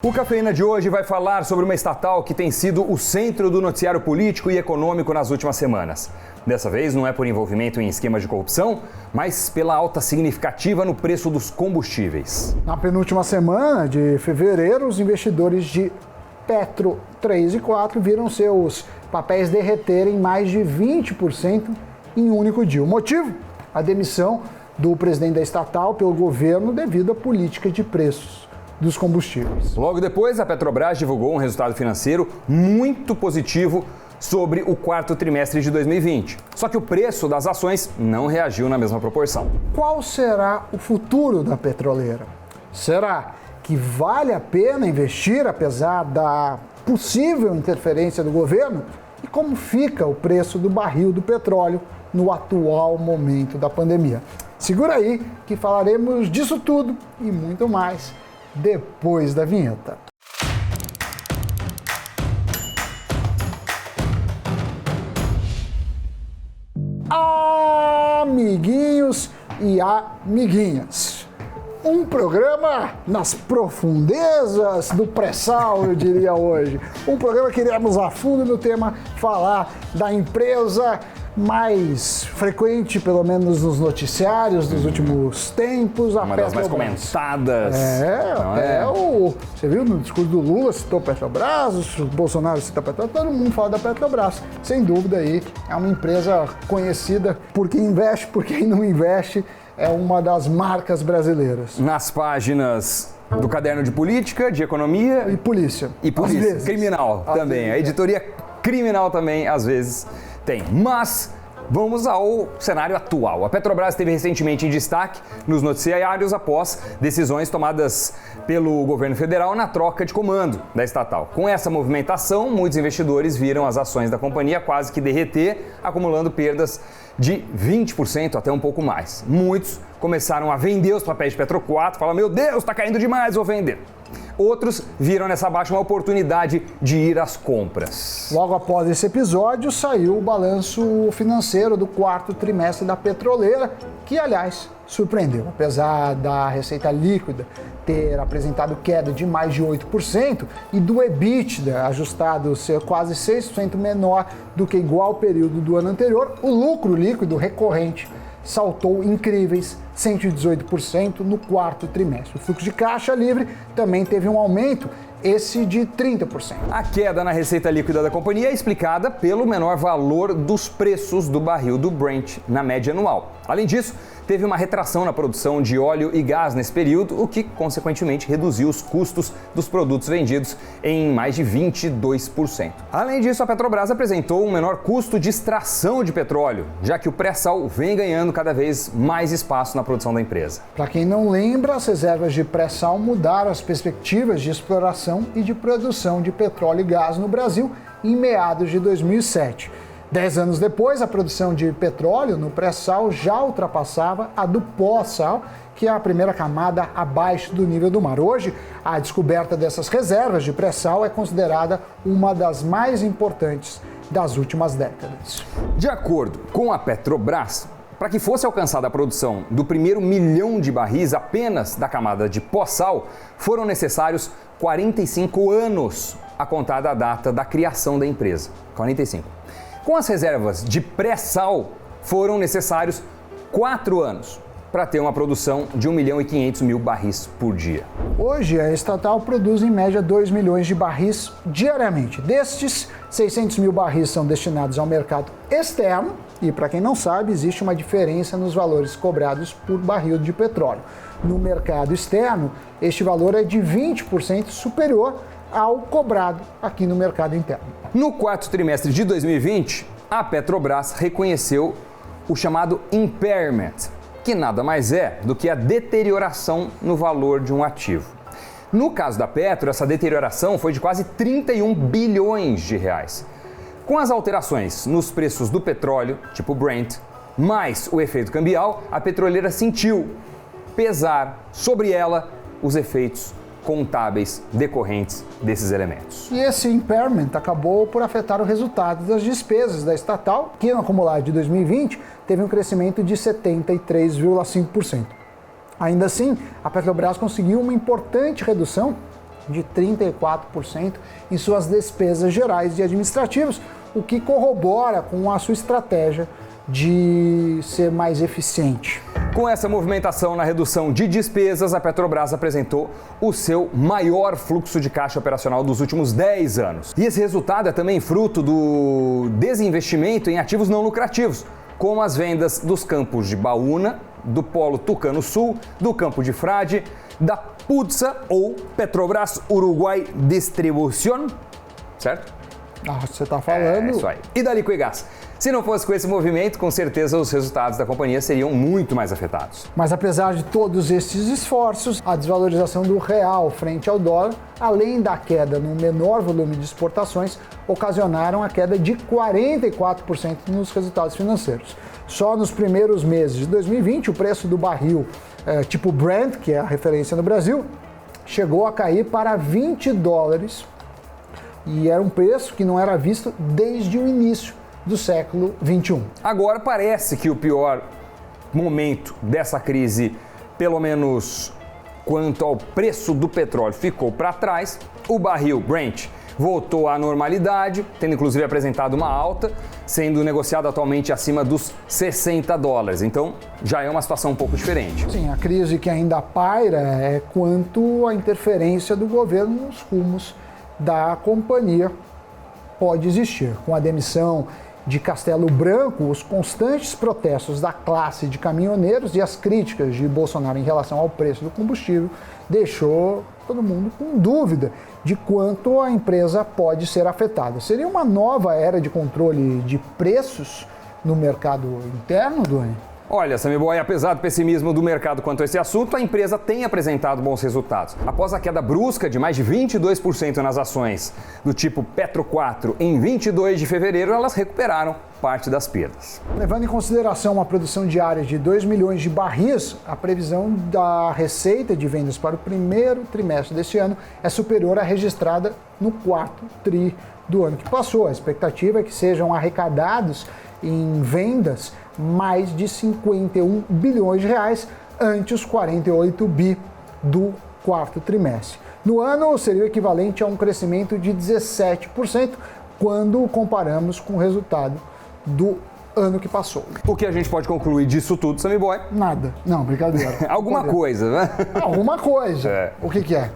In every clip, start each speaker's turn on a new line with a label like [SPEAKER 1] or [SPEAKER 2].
[SPEAKER 1] O Cafeína de hoje vai falar sobre uma estatal que tem sido o centro do noticiário político e econômico nas últimas semanas. Dessa vez não é por envolvimento em esquemas de corrupção, mas pela alta significativa no preço dos combustíveis.
[SPEAKER 2] Na penúltima semana de fevereiro, os investidores de Petro 3 e 4 viram seus papéis derreterem mais de 20% em um único dia. O motivo? A demissão do presidente da estatal pelo governo devido à política de preços dos combustíveis.
[SPEAKER 1] Logo depois, a Petrobras divulgou um resultado financeiro muito positivo sobre o quarto trimestre de 2020. Só que o preço das ações não reagiu na mesma proporção.
[SPEAKER 2] Qual será o futuro da petroleira? Será que vale a pena investir apesar da possível interferência do governo? E como fica o preço do barril do petróleo no atual momento da pandemia? Segura aí que falaremos disso tudo e muito mais depois da vinheta. Amiguinhos e amiguinhas, um programa nas profundezas do pré-sal, eu diria hoje. Um programa que iremos a fundo no tema, falar da empresa mais frequente, pelo menos nos noticiários dos últimos tempos.
[SPEAKER 1] Uma das mais comentadas.
[SPEAKER 2] Você viu no discurso do Lula, citou Petrobras, o Bolsonaro citou Petrobras, todo mundo fala da Petrobras. Sem dúvida aí, é uma empresa conhecida por quem investe, por quem não investe, é uma das marcas brasileiras.
[SPEAKER 1] Nas páginas do Caderno de Política, de Economia...
[SPEAKER 2] E Polícia.
[SPEAKER 1] E Polícia, criminal também. A editoria criminal também, às vezes, tem. Mas vamos ao cenário atual. A Petrobras esteve recentemente em destaque nos noticiários após decisões tomadas pelo governo federal na troca de comando da estatal. Com essa movimentação, muitos investidores viram as ações da companhia quase que derreter, acumulando perdas de 20% até um pouco mais. Muitos começaram a vender os papéis de Petro 4, falaram, meu Deus, está caindo demais, vou vender. Outros viram nessa baixa uma oportunidade de ir às compras.
[SPEAKER 2] Logo após esse episódio, saiu o balanço financeiro do quarto trimestre da petroleira, que, aliás, surpreendeu. Apesar da receita líquida ter apresentado queda de mais de 8% e do EBITDA ajustado ser quase 6% menor do que igual período do ano anterior, o lucro líquido recorrente saltou incríveis 118% no quarto trimestre. O fluxo de caixa livre também teve um aumento, esse de 30%.
[SPEAKER 1] A queda na receita líquida da companhia é explicada pelo menor valor dos preços do barril do Brent na média anual. Além disso, teve uma retração na produção de óleo e gás nesse período, o que, consequentemente, reduziu os custos dos produtos vendidos em mais de 22%. Além disso, a Petrobras apresentou um menor custo de extração de petróleo, já que o pré-sal vem ganhando cada vez mais espaço na produção da empresa.
[SPEAKER 2] Para quem não lembra, as reservas de pré-sal mudaram as perspectivas de exploração e de produção de petróleo e gás no Brasil em meados de 2007. 10 anos depois, a produção de petróleo no pré-sal já ultrapassava a do pós-sal, que é a primeira camada abaixo do nível do mar. Hoje, a descoberta dessas reservas de pré-sal é considerada uma das mais importantes das últimas décadas.
[SPEAKER 1] De acordo com a Petrobras, para que fosse alcançada a produção do primeiro 1 milhão de barris apenas da camada de pós-sal, foram necessários 45 anos a contar da data da criação da empresa. 45. Com as reservas de pré-sal, foram necessários 4 anos para ter uma produção de 1.500.000 barris por dia.
[SPEAKER 2] Hoje, a estatal produz em média 2 milhões de barris diariamente. Destes, 600 mil barris são destinados ao mercado externo e, para quem não sabe, existe uma diferença nos valores cobrados por barril de petróleo. No mercado externo, este valor é de 20% superior ao cobrado aqui no mercado interno.
[SPEAKER 1] No quarto trimestre de 2020, a Petrobras reconheceu o chamado impairment, que nada mais é do que a deterioração no valor de um ativo. No caso da Petro, essa deterioração foi de quase 31 bilhões de reais. Com as alterações nos preços do petróleo, tipo Brent, mais o efeito cambial, a petroleira sentiu pesar sobre ela os efeitos contábeis decorrentes desses elementos.
[SPEAKER 2] E esse impairment acabou por afetar o resultado das despesas da estatal, que no acumulado de 2020 teve um crescimento de 73,5%. Ainda assim, a Petrobras conseguiu uma importante redução de 34% em suas despesas gerais e administrativas, o que corrobora com a sua estratégia de ser mais eficiente.
[SPEAKER 1] Com essa movimentação na redução de despesas, a Petrobras apresentou o seu maior fluxo de caixa operacional dos últimos 10 anos. E esse resultado é também fruto do desinvestimento em ativos não lucrativos, como as vendas dos campos de Baúna, do Polo Tucano Sul, do Campo de Frade, da PUDSA ou Petrobras Uruguay Distribución, certo?
[SPEAKER 2] Você está falando.
[SPEAKER 1] É isso aí. E da Liquigás. Se não fosse com esse movimento, com certeza os resultados da companhia seriam muito mais afetados.
[SPEAKER 2] Mas apesar de todos esses esforços, a desvalorização do real frente ao dólar, além da queda no menor volume de exportações, ocasionaram a queda de 44% nos resultados financeiros. Só nos primeiros meses de 2020, o preço do barril tipo Brent, que é a referência no Brasil, chegou a cair para $20. E era um preço que não era visto desde o início do século XXI.
[SPEAKER 1] Agora parece que o pior momento dessa crise, pelo menos quanto ao preço do petróleo, ficou para trás. O barril Brent voltou à normalidade, tendo inclusive apresentado uma alta, sendo negociado atualmente acima dos $60. Então já é uma situação um pouco diferente.
[SPEAKER 2] Sim, a crise que ainda paira é quanto à interferência do governo nos rumos da companhia pode existir. Com a demissão de Castelo Branco, os constantes protestos da classe de caminhoneiros e as críticas de Bolsonaro em relação ao preço do combustível deixou todo mundo com dúvida de quanto a empresa pode ser afetada. Seria uma nova era de controle de preços no mercado interno, Doni?
[SPEAKER 1] Olha, Sammy Boy, apesar do pessimismo do mercado quanto a esse assunto, a empresa tem apresentado bons resultados. Após a queda brusca de mais de 22% nas ações do tipo Petro 4 em 22 de fevereiro, elas recuperaram parte das perdas.
[SPEAKER 2] Levando em consideração uma produção diária de 2 milhões de barris, a previsão da receita de vendas para o primeiro trimestre deste ano é superior à registrada no quarto tri do ano que passou. A expectativa é que sejam arrecadados em vendas mais de 51 bilhões de reais ante os 48 bi do quarto trimestre. No ano, seria o equivalente a um crescimento de 17% quando comparamos com o resultado do ano que passou.
[SPEAKER 1] O que a gente pode concluir disso tudo, Sammy Boy?
[SPEAKER 2] Nada. Não, brincadeira.
[SPEAKER 1] Alguma coisa, né?
[SPEAKER 2] Alguma coisa.
[SPEAKER 1] É.
[SPEAKER 2] O que é?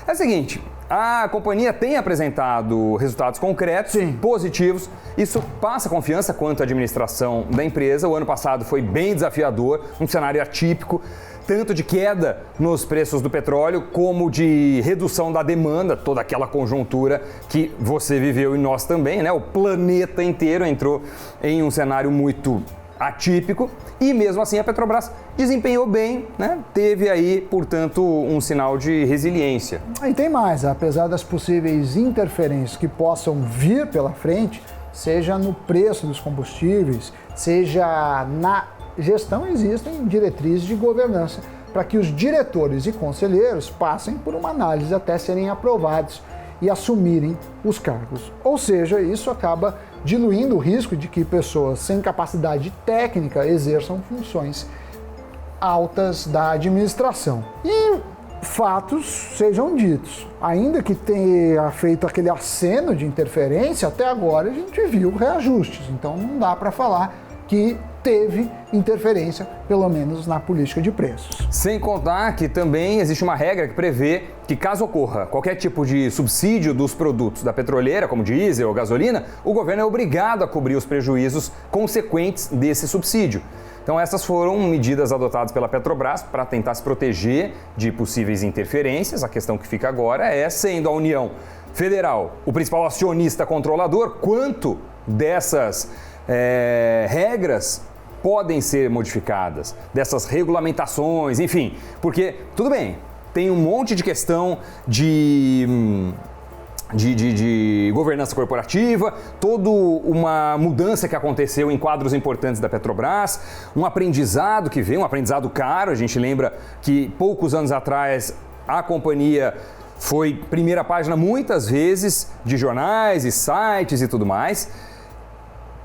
[SPEAKER 1] É o seguinte, a companhia tem apresentado resultados concretos, positivos. Isso passa confiança quanto à administração da empresa. O ano passado foi bem desafiador, um cenário atípico, tanto de queda nos preços do petróleo, como de redução da demanda, toda aquela conjuntura que você viveu e nós também, né? O planeta inteiro entrou em um cenário muito atípico e mesmo assim a Petrobras desempenhou bem, né? Teve aí, portanto, um sinal de resiliência.
[SPEAKER 2] E tem mais, apesar das possíveis interferências que possam vir pela frente, seja no preço dos combustíveis, seja na gestão, existem diretrizes de governança para que os diretores e conselheiros passem por uma análise até serem aprovados e assumirem os cargos. Ou seja, isso acaba diluindo o risco de que pessoas sem capacidade técnica exerçam funções altas da administração. E fatos sejam ditos. Ainda que tenha feito aquele aceno de interferência, até agora a gente viu reajustes. Então não dá para falar que teve interferência, pelo menos na política de preços.
[SPEAKER 1] Sem contar que também existe uma regra que prevê que caso ocorra qualquer tipo de subsídio dos produtos da petroleira, como diesel ou gasolina, o governo é obrigado a cobrir os prejuízos consequentes desse subsídio. Então essas foram medidas adotadas pela Petrobras para tentar se proteger de possíveis interferências. A questão que fica agora é, sendo a União Federal o principal acionista controlador, quanto dessas regras podem ser modificadas, dessas regulamentações, enfim, porque, tudo bem, tem um monte de questão de governança corporativa, toda uma mudança que aconteceu em quadros importantes da Petrobras, um aprendizado que veio, um aprendizado caro. A gente lembra que poucos anos atrás a companhia foi primeira página muitas vezes de jornais e sites e tudo mais,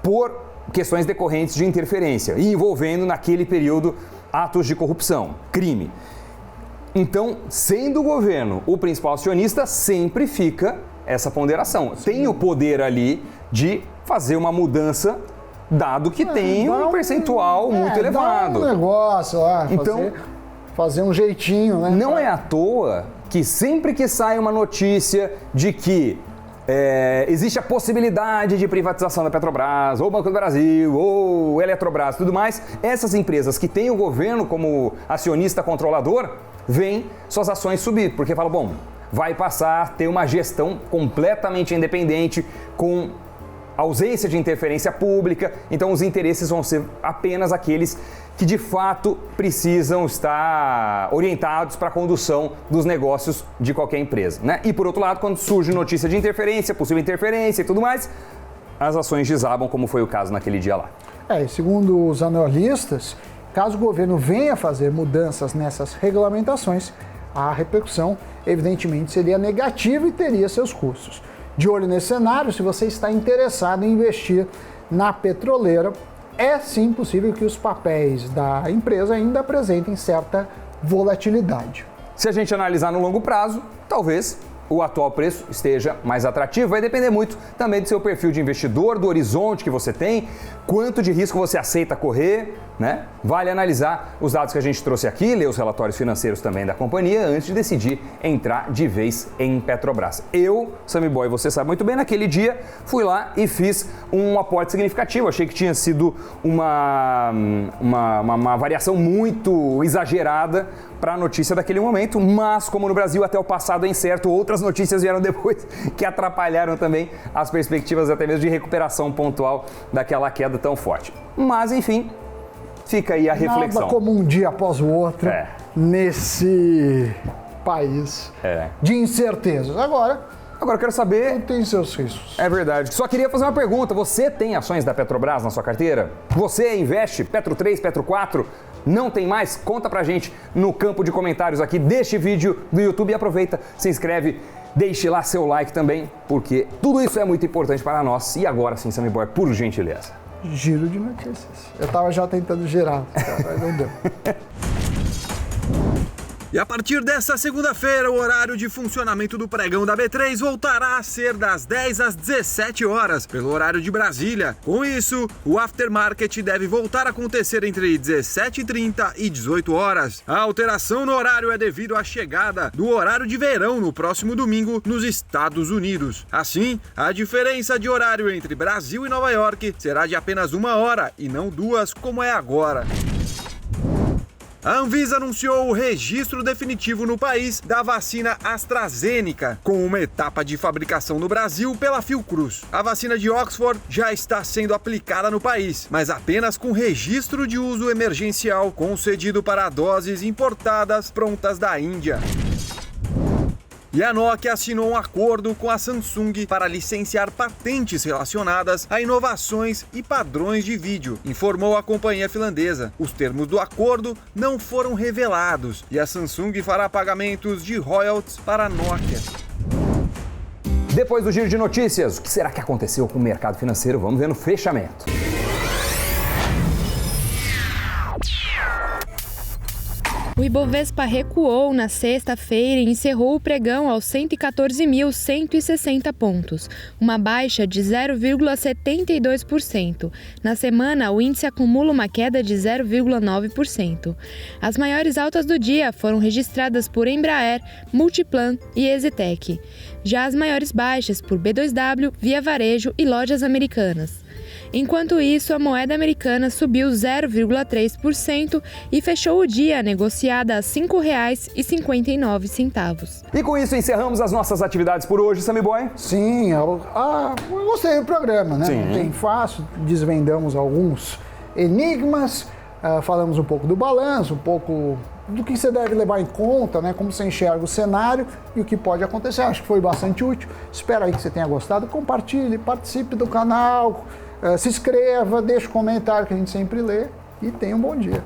[SPEAKER 1] por questões decorrentes de interferência e envolvendo naquele período atos de corrupção, crime. Então, sendo o governo o principal acionista, sempre fica essa ponderação. Tem o poder ali de fazer uma mudança, dado que tem um percentual muito elevado.
[SPEAKER 2] Dá um negócio lá, fazer um jeitinho, né?
[SPEAKER 1] Não é à toa que sempre que sai uma notícia de que existe a possibilidade de privatização da Petrobras, ou Banco do Brasil, ou Eletrobras e tudo mais, essas empresas que têm o governo como acionista controlador, veem suas ações subir, porque falam, bom, vai passar a ter uma gestão completamente independente, com ausência de interferência pública, então os interesses vão ser apenas aqueles que de fato precisam estar orientados para a condução dos negócios de qualquer empresa, né? E por outro lado, quando surge notícia de interferência, possível interferência e tudo mais, as ações desabam, como foi o caso naquele dia lá.
[SPEAKER 2] Segundo os analistas, caso o governo venha fazer mudanças nessas regulamentações, a repercussão evidentemente seria negativa e teria seus custos. De olho nesse cenário, se você está interessado em investir na petroleira, é sim possível que os papéis da empresa ainda apresentem certa volatilidade.
[SPEAKER 1] Se a gente analisar no longo prazo, talvez o atual preço esteja mais atrativo. Vai depender muito também do seu perfil de investidor, do horizonte que você tem, quanto de risco você aceita correr, né? Vale analisar os dados que a gente trouxe aqui, ler os relatórios financeiros também da companhia antes de decidir entrar de vez em Petrobras. Eu, Sammy Boy, você sabe muito bem, naquele dia fui lá e fiz um aporte significativo. Achei que tinha sido uma variação muito exagerada para a notícia daquele momento, mas como no Brasil até o passado é incerto, outras notícias vieram depois que atrapalharam também as perspectivas até mesmo de recuperação pontual daquela queda tão forte. Mas enfim, fica aí a reflexão.
[SPEAKER 2] Nada como um dia após o outro nesse país de incertezas. Agora eu quero saber... Tem seus riscos.
[SPEAKER 1] É verdade. Só queria fazer uma pergunta. Você tem ações da Petrobras na sua carteira? Você investe Petro 3, Petro 4? Não tem mais? Conta pra gente no campo de comentários aqui deste vídeo do YouTube e aproveita, se inscreve, deixe lá seu like também, porque tudo isso é muito importante para nós. E agora sim, Sammy Boy, por gentileza.
[SPEAKER 2] Giro de notícias. Eu tava já tentando girar, mas não deu.
[SPEAKER 3] E a partir desta segunda-feira, o horário de funcionamento do pregão da B3 voltará a ser das 10 às 17 horas, pelo horário de Brasília. Com isso, o aftermarket deve voltar a acontecer entre 17h30 e 18 horas. A alteração no horário é devido à chegada do horário de verão no próximo domingo nos Estados Unidos. Assim, a diferença de horário entre Brasil e Nova York será de apenas 1 hora e não 2, como é agora. A Anvisa anunciou o registro definitivo no país da vacina AstraZeneca, com uma etapa de fabricação no Brasil pela Fiocruz. A vacina de Oxford já está sendo aplicada no país, mas apenas com registro de uso emergencial concedido para doses importadas prontas da Índia. E a Nokia assinou um acordo com a Samsung para licenciar patentes relacionadas a inovações e padrões de vídeo, informou a companhia finlandesa. Os termos do acordo não foram revelados e a Samsung fará pagamentos de royalties para a Nokia.
[SPEAKER 1] Depois do giro de notícias, o que será que aconteceu com o mercado financeiro? Vamos ver no fechamento.
[SPEAKER 4] O Ibovespa recuou na sexta-feira e encerrou o pregão aos 114.160 pontos, uma baixa de 0,72%. Na semana, o índice acumula uma queda de 0,9%. As maiores altas do dia foram registradas por Embraer, Multiplan e EZTEC. Já as maiores baixas por B2W, Via Varejo e Lojas Americanas. Enquanto isso, a moeda americana subiu 0,3% e fechou o dia negociada a R$ 5,59.
[SPEAKER 1] E com isso encerramos as nossas atividades por hoje, Sammy Boy?
[SPEAKER 2] Sim, eu gostei do programa, né?
[SPEAKER 1] Sim.
[SPEAKER 2] Bem fácil, desvendamos alguns enigmas, falamos um pouco do balanço, um pouco do que você deve levar em conta, né? Como você enxerga o cenário e o que pode acontecer. Acho que foi bastante útil. Espero aí que você tenha gostado. Compartilhe, participe do canal, se inscreva, deixe um comentário que a gente sempre lê e tenha um bom dia.